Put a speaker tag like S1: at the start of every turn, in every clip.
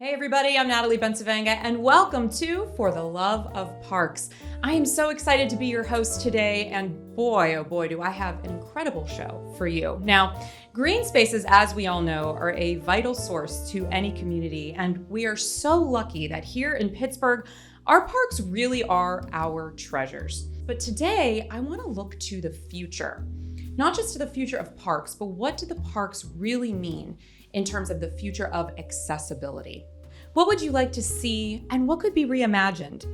S1: Hey everybody, I'm Natalie Bensavanga and welcome to For the Love of Parks. I am so excited to be your host today, and boy, oh boy, do I have an incredible show for you. Now, green spaces, as we all know, are a vital source to any community, and we are so lucky that here in Pittsburgh, our parks really are our treasures. But today, I want to look to the future. Not just to the future of parks, but what do the parks really mean in terms of the future of accessibility? What would you like to see, and what could be reimagined?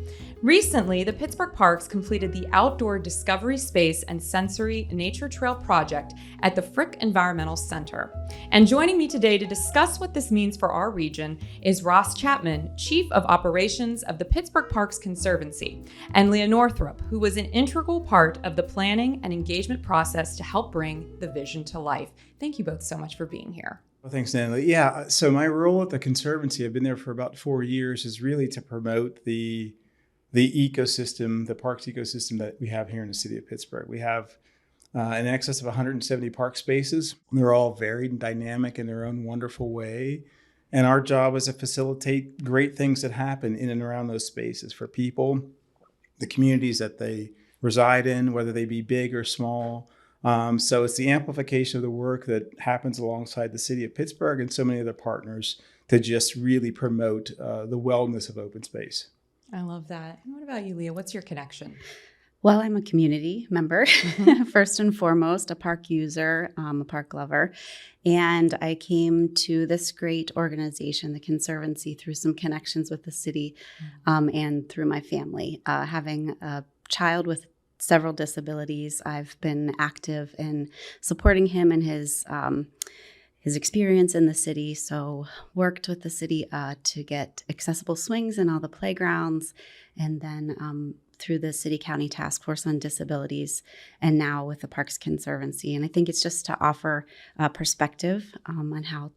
S1: Recently, the Pittsburgh Parks completed the Outdoor Discovery Space and Sensory Nature Trail project at the Frick Environmental Center. And joining me today to discuss what this means for our region is Ross Chapman, Chief of Operations of the Pittsburgh Parks Conservancy, and Leah Northrop, who was an integral part of the planning and engagement process to help bring the vision to life. Thank you both so much for being here.
S2: Well, thanks, Natalie. Yeah, so my role at the Conservancy, I've been there for about 4 years, is really to promote the ecosystem, the parks ecosystem that we have here in the city of Pittsburgh. We have in excess of 170 park spaces. They're all varied and dynamic in their own wonderful way. And our job is to facilitate great things that happen in and around those spaces for people, the communities that they reside in, whether they be big or small. So it's the amplification of the work that happens alongside the city of Pittsburgh and so many other partners to just really promote the wellness of open space.
S1: I love that. And what about you, Leah? What's your connection?
S3: Well, I'm a community member, first and foremost, a park user, a park lover. And I came to this great organization, the Conservancy, through some connections with the city and through my family. Having a child with several disabilities, I've been active in supporting him and his experience in the city. So worked with the city to get accessible swings in all the playgrounds, and then through the City County Task Force on Disabilities, and now with the Parks Conservancy. And I think it's just to offer perspective on how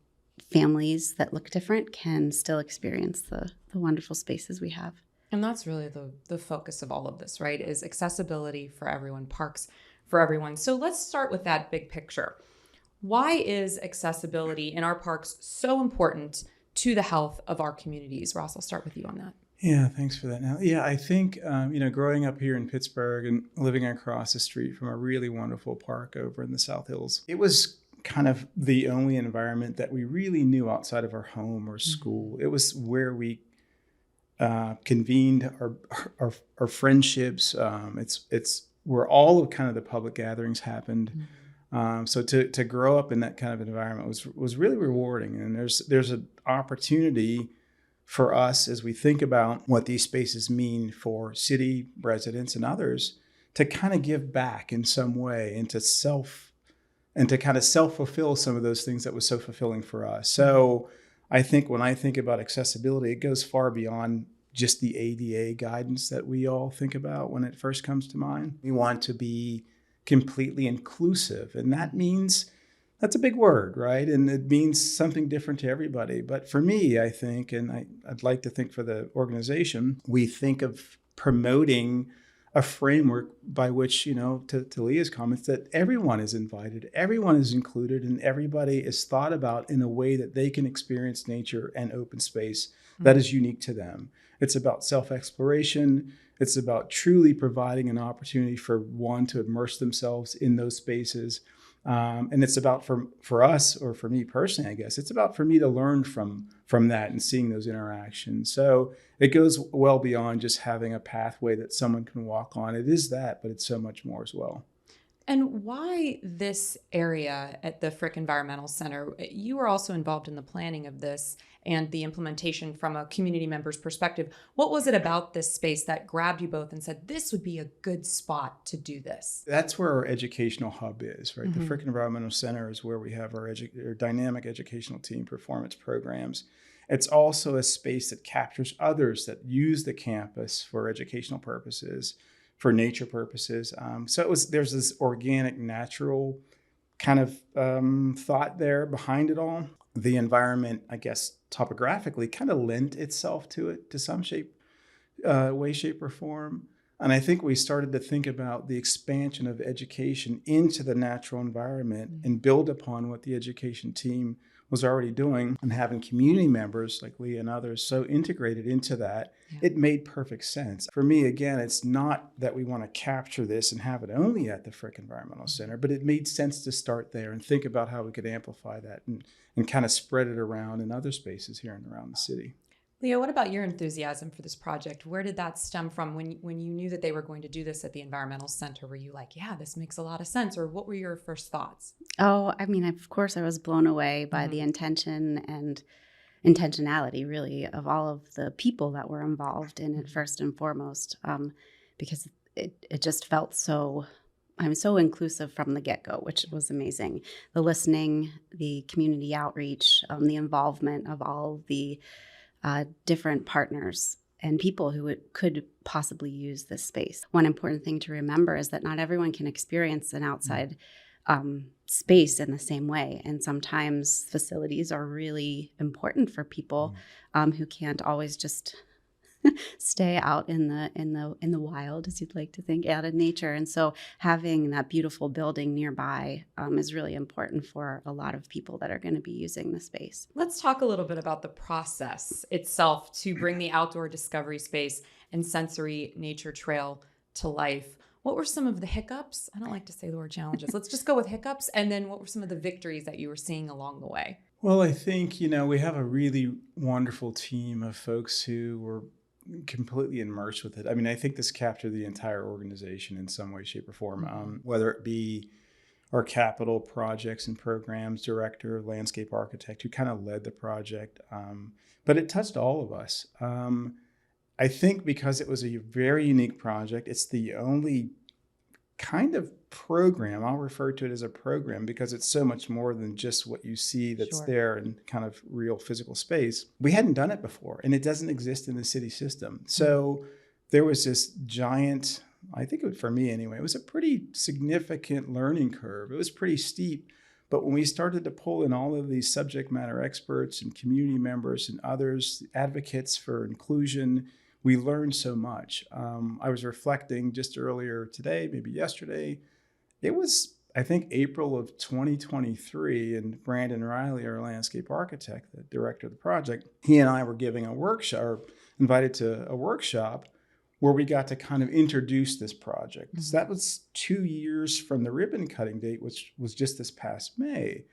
S3: families that look different can still experience the wonderful spaces we have.
S1: And that's really the focus of all of this, right? Is accessibility for everyone, parks for everyone. So let's start with that big picture. Why is accessibility in our parks so important to the health of our communities? Ross, I'll start with you on that.
S2: Yeah, thanks for that. Now, yeah, I think, growing up here in Pittsburgh and living across the street from a really wonderful park over in the South Hills, it was kind of the only environment that we really knew outside of our home or school. It was where we convened our friendships. It's where all of kind of the public gatherings happened. So to grow up in that kind of environment was really rewarding. And there's an opportunity for us as we think about what these spaces mean for city residents and others to kind of give back in some way and to kind of self-fulfill some of those things that was so fulfilling for us. So I think when I think about accessibility, it goes far beyond just the ADA guidance that we all think about when it first comes to mind. We want to be completely inclusive, and that's a big word, right? And it means something different to everybody. But for me, I think, and I'd like to think for the organization, we think of promoting a framework by which, to Leah's comments, that everyone is invited, everyone is included, and everybody is thought about in a way that they can experience nature and open space that is unique to them. It's about self-exploration. It's about truly providing an opportunity for one to immerse themselves in those spaces. And it's about for us, or for me personally, I guess, it's about for me to learn from that and seeing those interactions. So it goes well beyond just having a pathway that someone can walk on. It is that, but it's so much more as well.
S1: And why this area at the Frick Environmental Center? You were also involved in the planning of this and the implementation from a community member's perspective. What was it about this space that grabbed you both and said, this would be a good spot to do this?
S2: That's where our educational hub is, right? The Frick Environmental Center is where we have our dynamic educational team performance programs. It's also a space that captures others that use the campus for educational purposes, for nature purposes. So there's this organic, natural kind of thought there behind it all. The environment, I guess, topographically kind of lent itself to it to some way, shape, or form. And I think we started to think about the expansion of education into the natural environment and build upon what the education team was already doing, and having community members like Leah and others so integrated into that, it made perfect sense. For me, again, it's not that we want to capture this and have it only at the Frick Environmental Center, but it made sense to start there and think about how we could amplify that and kind of spread it around in other spaces here and around the city.
S1: Leah, what about your enthusiasm for this project? Where did that stem from when you knew that they were going to do this at the Environmental Center? Were you like, yeah, this makes a lot of sense? Or what were your first thoughts?
S3: Oh, I mean, of course, I was blown away by the intention and intentionality, really, of all of the people that were involved in it, first and foremost, because it just felt so, I'm so inclusive from the get-go, which was amazing. The listening, the community outreach, the involvement of all the different partners and people who could possibly use this space. One important thing to remember is that not everyone can experience an outside space in the same way. And sometimes facilities are really important for people who can't always just stay out in the wild, as you'd like to think, out in nature. And so having that beautiful building nearby is really important for a lot of people that are going to be using the space.
S1: Let's talk a little bit about the process itself to bring the outdoor discovery space and sensory nature trail to life. What were some of the hiccups? I don't like to say the word challenges. Let's just go with hiccups. And then what were some of the victories that you were seeing along the way?
S2: Well, I think, we have a really wonderful team of folks who were completely immersed with it. I mean, I think this captured the entire organization in some way, shape, or form, whether it be our capital projects and programs director, landscape architect, who kind of led the project. But it touched all of us. I think because it was a very unique project, it's the only kind of program, I'll refer to it as a program because it's so much more than just what you see that's there in kind of real physical space. We hadn't done it before, and it doesn't exist in the city system. So there was this giant, I think for me anyway, it was a pretty significant learning curve. It was pretty steep. But when we started to pull in all of these subject matter experts and community members and others, advocates for inclusion, we learned so much. I was reflecting just earlier today, maybe yesterday. It was, I think, April of 2023, and Brandon Riley, our landscape architect, the director of the project, he and I were giving a workshop, or invited to a workshop where we got to kind of introduce this project. So that was 2 years from the ribbon cutting date, which was just this past May.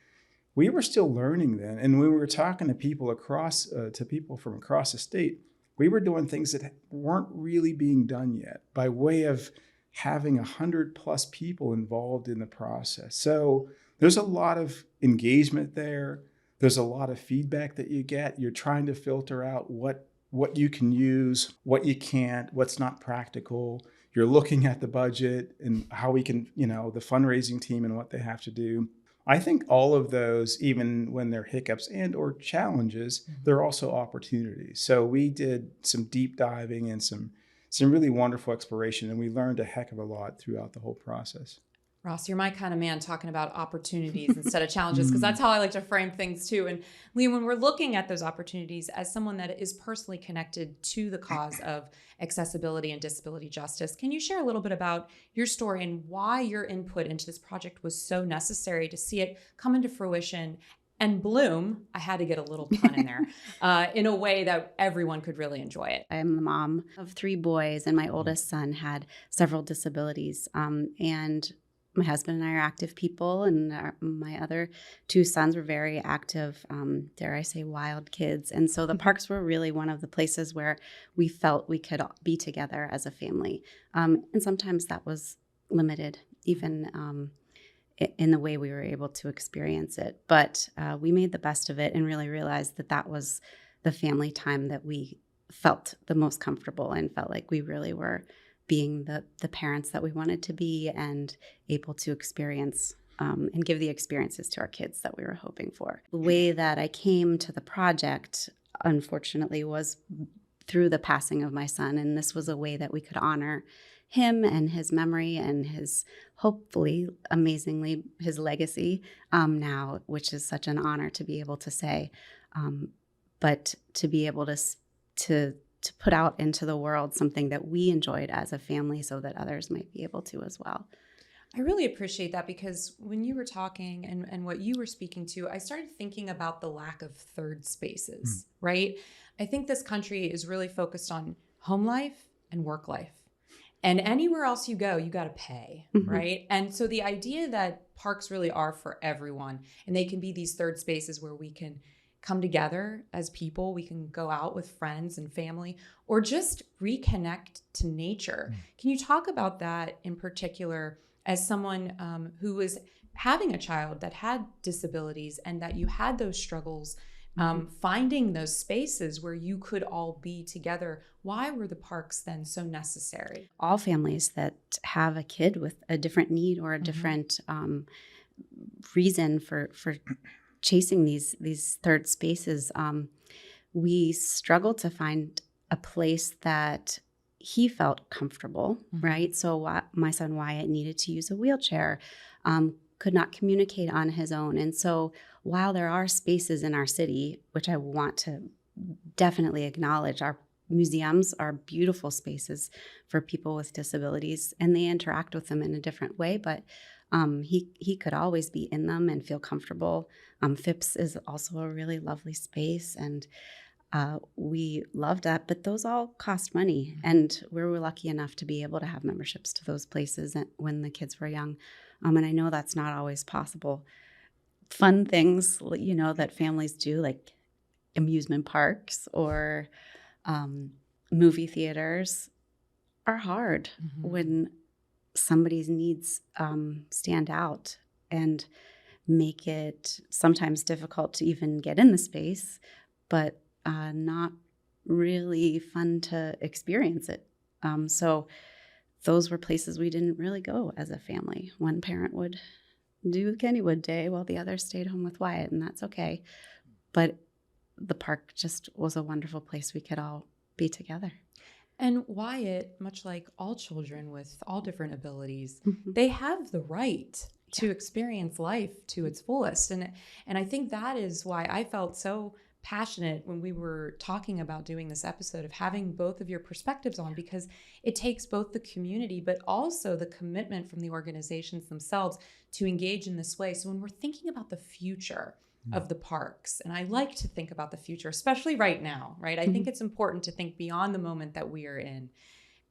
S2: We were still learning then, and when we were talking to people from across the state, we were doing things that weren't really being done yet by way of having 100+ people involved in the process. So there's a lot of engagement there. There's a lot of feedback that you get. You're trying to filter out what you can use, what you can't, what's not practical. You're looking at the budget and how we can, the fundraising team and what they have to do. I think all of those, even when they're hiccups and or challenges, they're also opportunities. So we did some deep diving and some really wonderful exploration, and we learned a heck of a lot throughout the whole process.
S1: Ross, you're my kind of man talking about opportunities instead of challenges, because that's how I like to frame things too. And Leah, when we're looking at those opportunities, as someone that is personally connected to the cause of accessibility and disability justice, can you share a little bit about your story and why your input into this project was so necessary to see it come into fruition and bloom? I had to get a little pun in there, in a way that everyone could really enjoy it.
S3: I'm the mom of 3 boys, and my oldest son had several disabilities. And my husband and I are active people, and my other 2 sons were very active, dare I say, wild kids. And so the parks were really one of the places where we felt we could be together as a family. And sometimes that was limited, even in the way we were able to experience it. But we made the best of it and really realized that was the family time that we felt the most comfortable and felt like we really were being the parents that we wanted to be and able to experience and give the experiences to our kids that we were hoping for. The way that I came to the project, unfortunately, was through the passing of my son, and this was a way that we could honor him and his memory and his, hopefully, amazingly, his legacy now, which is such an honor to be able to say, but to be able to put out into the world something that we enjoyed as a family so that others might be able to as well.
S1: I really appreciate that, because when you were talking and what you were speaking to, I started thinking about the lack of third spaces, right? I think this country is really focused on home life and work life. And anywhere else you go, you got to pay, right? And so the idea that parks really are for everyone, and they can be these third spaces where we can come together as people, we can go out with friends and family, or just reconnect to nature. Can you talk about that in particular as someone who was having a child that had disabilities, and that you had those struggles finding those spaces where you could all be together? Why were the parks then so necessary?
S3: All families that have a kid with a different need or a different reason for chasing these third spaces, we struggle to find a place that he felt comfortable, right? So my son Wyatt needed to use a wheelchair, could not communicate on his own. And so while there are spaces in our city, which I want to definitely acknowledge, our museums are beautiful spaces for people with disabilities, and they interact with them in a different way, but he could always be in them and feel comfortable. Phipps is also a really lovely space, and we loved that, but those all cost money, and we were lucky enough to be able to have memberships to those places when the kids were young, and I know that's not always possible. Fun things, that families do, like amusement parks or movie theaters, are hard when somebody's needs stand out and make it sometimes difficult to even get in the space, but not really fun to experience it. So those were places we didn't really go as a family. One parent would do Kennywood Day while the other stayed home with Wyatt, and that's okay. But the park just was a wonderful place we could all be together.
S1: And Wyatt, much like all children with all different abilities, they have the right to experience life to its fullest. And I think that is why I felt so passionate when we were talking about doing this episode, of having both of your perspectives on, because it takes both the community but also the commitment from the organizations themselves to engage in this way. So when we're thinking about the future of the parks, and I like to think about the future, especially right now, right? I think it's important to think beyond the moment that we are in,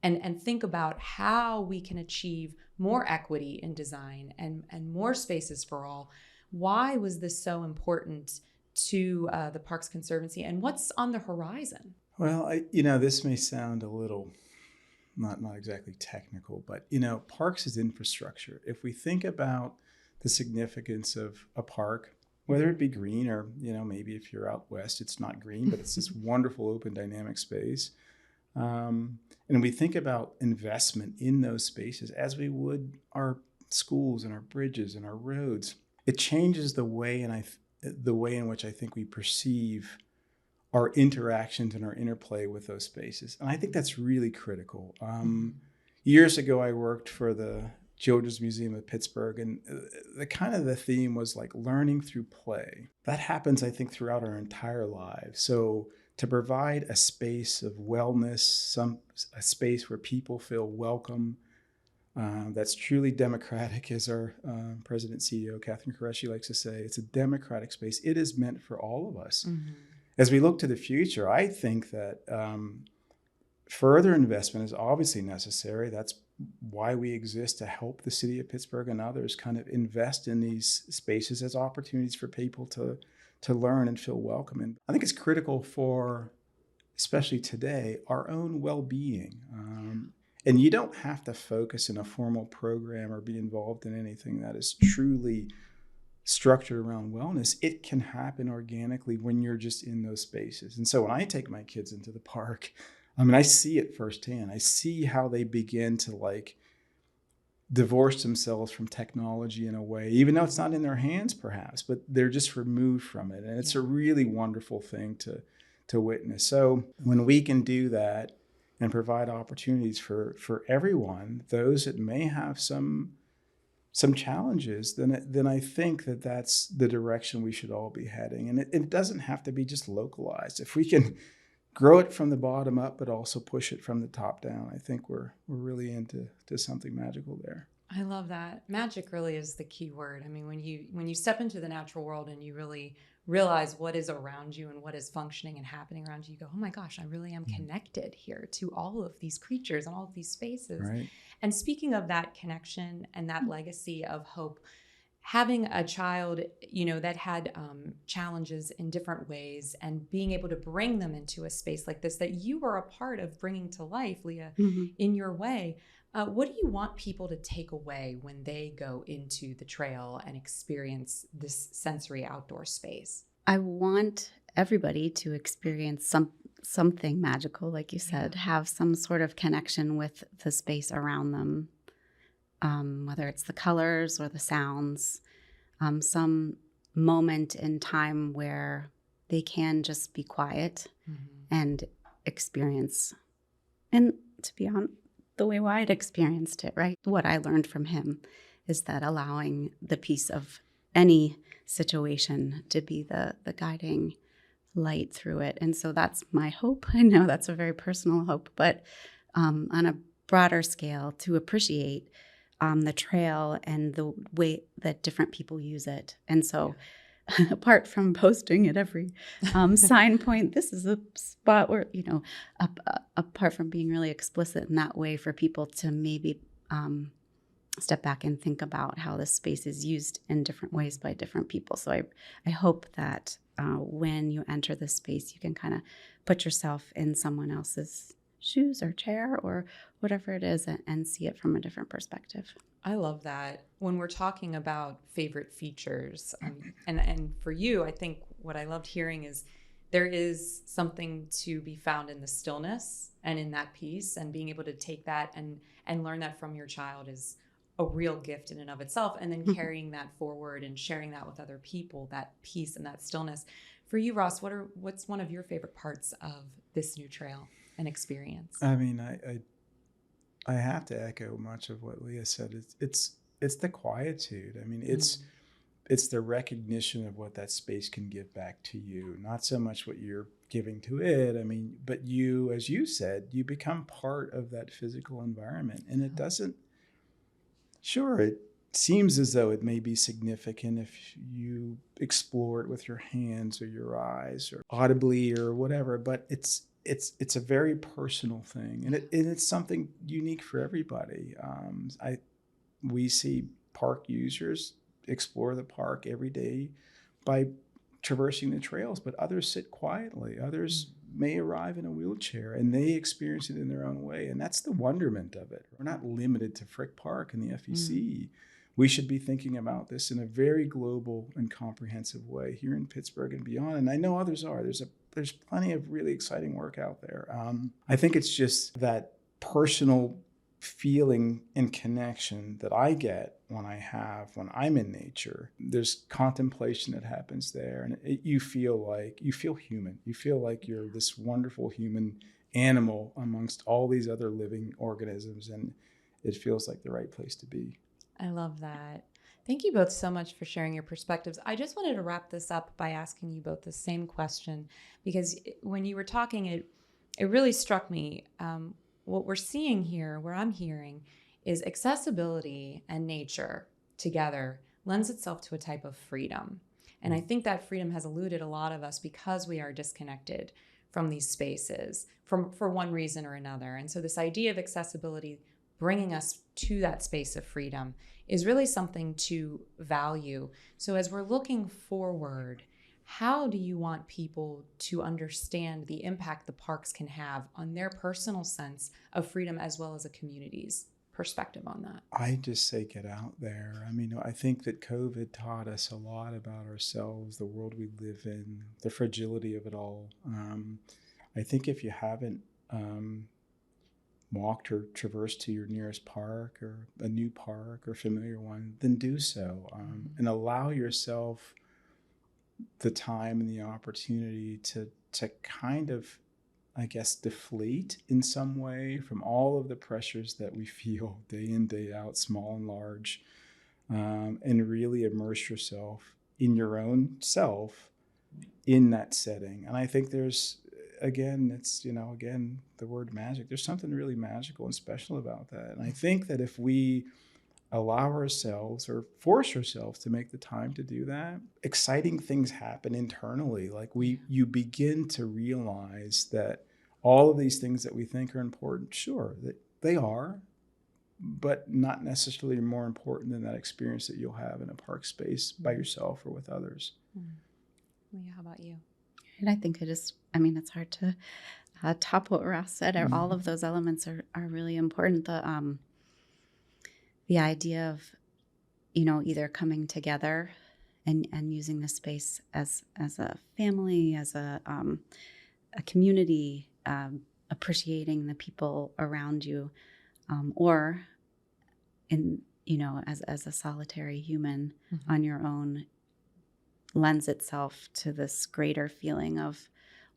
S1: and think about how we can achieve more equity in design and more spaces for all. Why was this so important to the Parks Conservancy, and what's on the horizon?
S2: Well, this may sound a little not exactly technical, but parks is infrastructure. If we think about the significance of a park, whether it be green or maybe if you're out west it's not green, but it's this wonderful open dynamic space, and we think about investment in those spaces as we would our schools and our bridges and our roads, it changes the way in which I think we perceive our interactions and our interplay with those spaces. And I think that's really critical. Years ago, I worked for the Children's Museum of Pittsburgh, and the theme was like learning through play. That happens, I think, throughout our entire lives. So to provide a space of wellness, a space where people feel welcome, that's truly democratic, as our President CEO, Catherine Qureshi, likes to say. It's a democratic space. It is meant for all of us. As we look to the future, I think that further investment is obviously necessary. That's why we exist, to help the city of Pittsburgh and others kind of invest in these spaces as opportunities for people to learn and feel welcome. And I think it's critical for, especially today, our own well-being. And you don't have to focus in a formal program or be involved in anything that is truly structured around wellness. It can happen organically when you're just in those spaces. And so when I take my kids into the park, I see it firsthand. I see how they begin to divorce themselves from technology in a way, even though it's not in their hands perhaps, but they're just removed from it. And it's a really wonderful thing to witness. So when we can do that and provide opportunities for everyone, those that may have some challenges, then I think that's the direction we should all be heading. And it doesn't have to be just localized. If we can grow it from the bottom up, but also push it from the top down, I think we're really into something magical there.
S1: I love that. Magic really is the key word. I mean, when you step into the natural world and you really realize what is around you and what is functioning and happening around you, you go, "Oh my gosh, I really am connected here to all of these creatures and all of these spaces."
S2: Right.
S1: And speaking of that connection and that legacy of hope, having a child, that had challenges in different ways and being able to bring them into a space like this that you were a part of bringing to life, Leah, in your way. What do you want people to take away when they go into the trail and experience this sensory outdoor space?
S3: I want everybody to experience something magical, like you said, have some sort of connection with the space around them, whether it's the colors or the sounds, some moment in time where they can just be quiet and experience. And to be honest, the way Wyatt experienced it, right? What I learned from him is that allowing the peace of any situation to be the guiding light through it. And so that's my hope. I know that's a very personal hope, but on a broader scale, to appreciate the trail and the way that different people use it. And so apart from posting at every sign point, this is a spot where, apart from being really explicit in that way for people to maybe step back and think about how this space is used in different ways by different people. So I hope that when you enter this space, you can kind of put yourself in someone else's shoes or chair or whatever it is and see it from a different perspective.
S1: I love that. When we're talking about favorite features, and for you, I think what I loved hearing is there is something to be found in the stillness and in that peace, and being able to take that and learn that from your child is a real gift in and of itself. And then carrying that forward and sharing that with other people, that peace and that stillness. For you, Ross, what's one of your favorite parts of this new trail and experience?
S2: I mean, I have to echo much of what Leah said. It's the quietude. I mean, it's the recognition of what that space can give back to you, not so much what you're giving to it. I mean, but you, as you said, you become part of that physical environment, and it doesn't. Sure, it seems as though it may be significant if you explore it with your hands or your eyes or audibly or whatever, but it's a very personal thing, and it's something unique for everybody. We see park users explore the park every day by traversing the trails, but others sit quietly. Others may arrive in a wheelchair and they experience it in their own way, and that's the wonderment of it. We're not limited to Frick Park and the FEC. We should be thinking about this in a very global and comprehensive way here in Pittsburgh and beyond, and I know others are. There's plenty of really exciting work out there. I think it's just that personal feeling and connection that I get when I'm in nature. There's contemplation that happens there, and you feel human. You feel like you're this wonderful human animal amongst all these other living organisms, and it feels like the right place to be.
S1: I love that. Thank you both so much for sharing your perspectives. I just wanted to wrap this up by asking you both the same question, because when you were talking, it really struck me. What we're seeing here, where I'm hearing, is accessibility and nature together lends itself to a type of freedom. And I think that freedom has eluded a lot of us because we are disconnected from these spaces for one reason or another. And so this idea of accessibility bringing us to that space of freedom is really something to value. So as we're looking forward, how do you want people to understand the impact the parks can have on their personal sense of freedom as well as a community's perspective on that?
S2: I just say get out there. I mean, I think that COVID taught us a lot about ourselves, the world we live in, the fragility of it all. I think if you haven't walked or traversed to your nearest park or a new park or familiar one, then do so, and allow yourself the time and the opportunity to kind of, I guess, deflate in some way from all of the pressures that we feel day in, day out, small and large, and really immerse yourself in your own self in that setting. And I think there's, again, the word magic. There's something really magical and special about that. And I think that if we allow ourselves or force ourselves to make the time to do that, exciting things happen internally. Like you begin to realize that all of these things that we think are important, sure, that they are, but not necessarily more important than that experience that you'll have in a park space by yourself or with others.
S1: Leah, how about you?
S3: And I think it's hard to top what Ross said. All of those elements are really important. The idea of, either coming together and using the space as a family, as a community, appreciating the people around you, or as a solitary human on your own, lends itself to this greater feeling of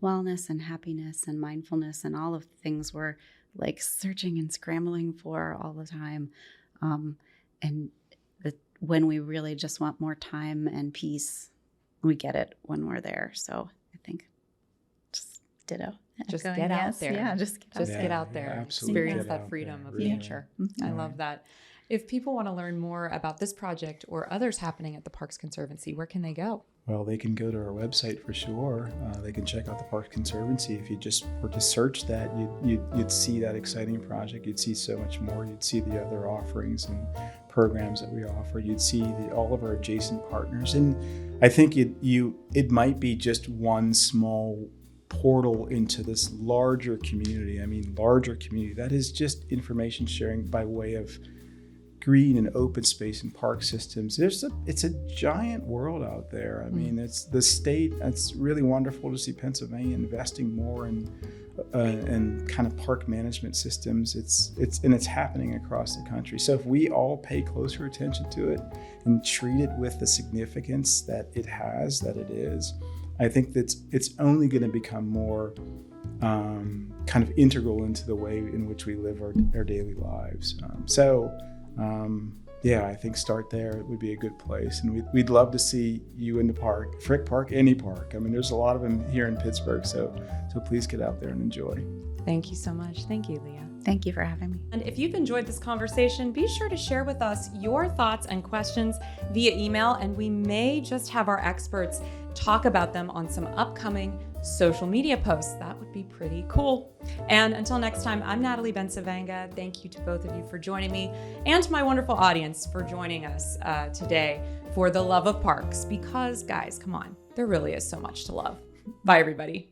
S3: wellness and happiness and mindfulness and all of the things we're like searching and scrambling for all the time. When we really just want more time and peace, we get it when we're there. So I think just ditto.
S1: Just get out there.
S3: Yeah, just
S1: get out there.
S2: Yeah,
S1: Experience that freedom of nature. I love that. If people want to learn more about this project or others happening at the Parks Conservancy, where can they go?
S2: Well, they can go to our website for sure. They can check out the Parks Conservancy. If you just were to search that, you'd see that exciting project. You'd see so much more. You'd see the other offerings and programs that we offer. You'd see all of our adjacent partners. And I think it might be just one small portal into this larger community. Larger community. That is just information sharing by way of green and open space and park systems. It's a giant world out there. It's the state. It's really wonderful to see Pennsylvania investing more in kind of park management systems. It's happening across the country. So if we all pay closer attention to it and treat it with the significance that it has, that it is, I think that it's only going to become more kind of integral into the way in which we live our daily lives. I think start there would be a good place. And we'd love to see you in the park, Frick Park, any park. There's a lot of them here in Pittsburgh, so please get out there and enjoy.
S1: Thank you so much. Thank you, Leah.
S3: Thank you for having me.
S1: And if you've enjoyed this conversation, be sure to share with us your thoughts and questions via email, and we may just have our experts talk about them on some upcoming social media posts. That would be pretty cool. And until next time, I'm Natalie Bencavanga. Thank you to both of you for joining me and to my wonderful audience for joining us today for the love of parks, because guys, come on, there really is so much to love. Bye, everybody.